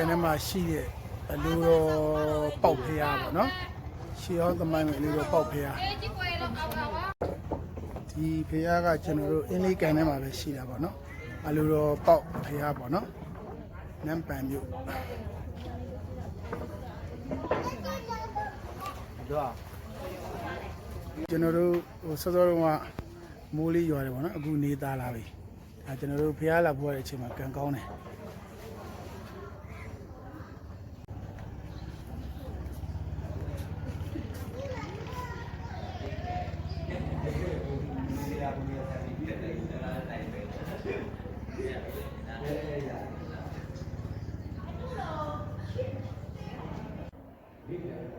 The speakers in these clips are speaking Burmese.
ကန်ထဲမှာရှိတဲ့အလူတော်ပေါက်ဖျားပေါ့နော်ရှေးဟောင်းသမိုင်းမှာအလူတော်ပေါက်ဖျားဒီဖျားကကျွန်တော်တို့အင်းလေးကန်ထဲမှာပဲရှိတာပေါ့နော်အလူတော်ပေါက်ဖျားပေါ့နော်နမ်ပန်မြို့ကျွန်တော်တို့စောစောတုန်းကမိုးလေးရွာတယ်ပေါ့နော်အခုနေသားလာပြီဒါကျွန်တော်တို့ဖျားလာဖို့ရတဲ့အချိန်မှာကံကောင်းတယ်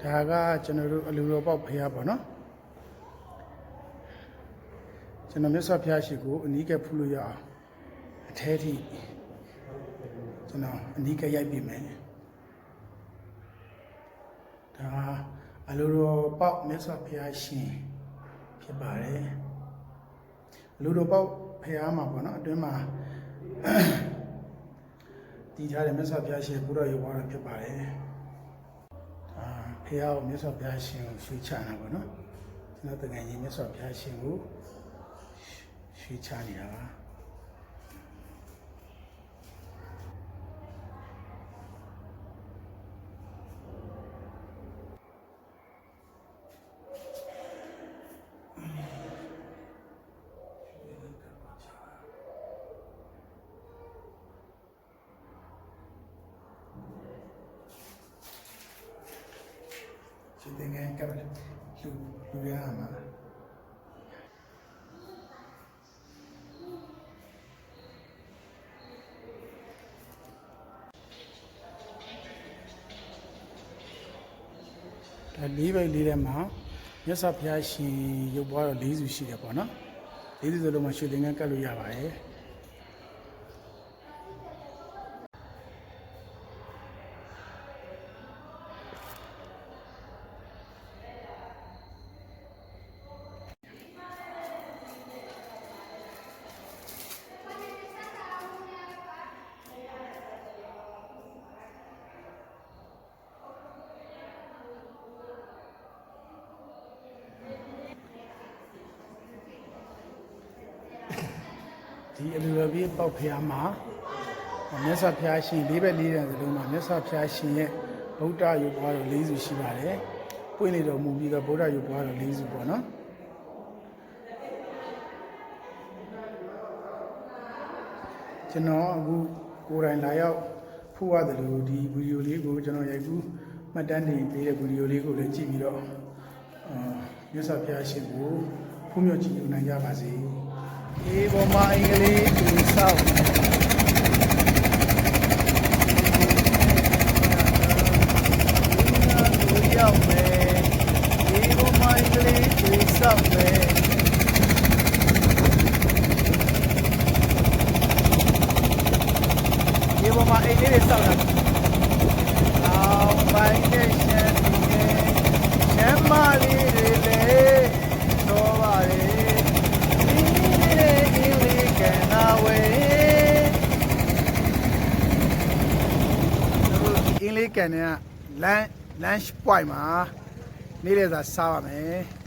ဒါကကျွန်တော်တို့အလူတော်ပေါက်ဖျားပေါ့နော်ကျွန်တော်မြတ်စွာဘုရားရှိခိုးအနီးကပ်ဖူးလို့ရအောင်အထဲထိကျွန်တော်အနီးကပ်ရိုက်ပြမယ်ဒါအလူတော်ပေါက်မြတ်စွာဘုရားရှင်ဖြစ်ပါတယ်အလူတော်ပေါက်ဖျားမှာပေါ့နော်အတွင်းမှာတည်ထားတဲ့မြတ်စွာဘုရားရှင်ဘုရားရုပ်ဝါဒဖြစ်ပါတယ်ဖျားကိုမြတ်စွာဘုရားရှင်ကိုရွှေချတာပေါ့နော်ကျွန်တော်တကယ်ကြီးမြတ်စွာဘုရားရှင်ကိုရွှေချနေတာပါရှင်သင်္ကန်းကပ်လူရမှာလေးပဲလေးထဲမှာမြတ်စွာဘုရားရှင်ရုပ်ပွားတော့၄စုရှိတယ်ပေါ့နော်၄စုစလုံးမှာရွှေသင်္ကန်းကပ်လို့ရပါတယ်ဒီအလူတော်ကြီးပေါက်ဖျားမှာမြတ်စွာဘုရားရှင်လေးပဲလေးတဲ့စလုံးမှာမြတ်စွာဘုရားရှင်ရဲ့ဗုဒ္ဓရုပ်ပွားတော်၄စုရှိပါတယ်။ပွင့်နေတော်မူပြီးတော့ဗုဒ္ဓရုပ်ပွားတော်၄စုပေါ့နော်။ကျွန်တော်အခုကိုယ်တိုင်လာရောက်ဖူးရတယ်လို့ဒီဗီဒီယိုလေးကိုကျွန်တော်ရိုက်ကူးမှတ်တမ်းတင်ပေးတဲ့ဗီဒီယိုလေးကိုလည်းကြည့်ပြီးတော့မြတ်စွာဘုရားရှင်ကိုဖူးမြော်ကြည့်နိုင်ကြပါစေ။ဒီပေါ်မှာအင်္ဂလိပ်ကိုစောက်ရောက်မယ်ဒီပေါ်မှာအင်္ဂလိပ်ကိုစောက်မယ်ဒီပေါ်မှာအင်္ဂလိပ်စောက်တာအောင်ပိုင်းနဲ့ရှမ်းရှမ်းမလေးတွေလည်းတော့ပါလေအင်းလေးကန်ကlunch point မှာနေ့လည်စာစားပါမယ်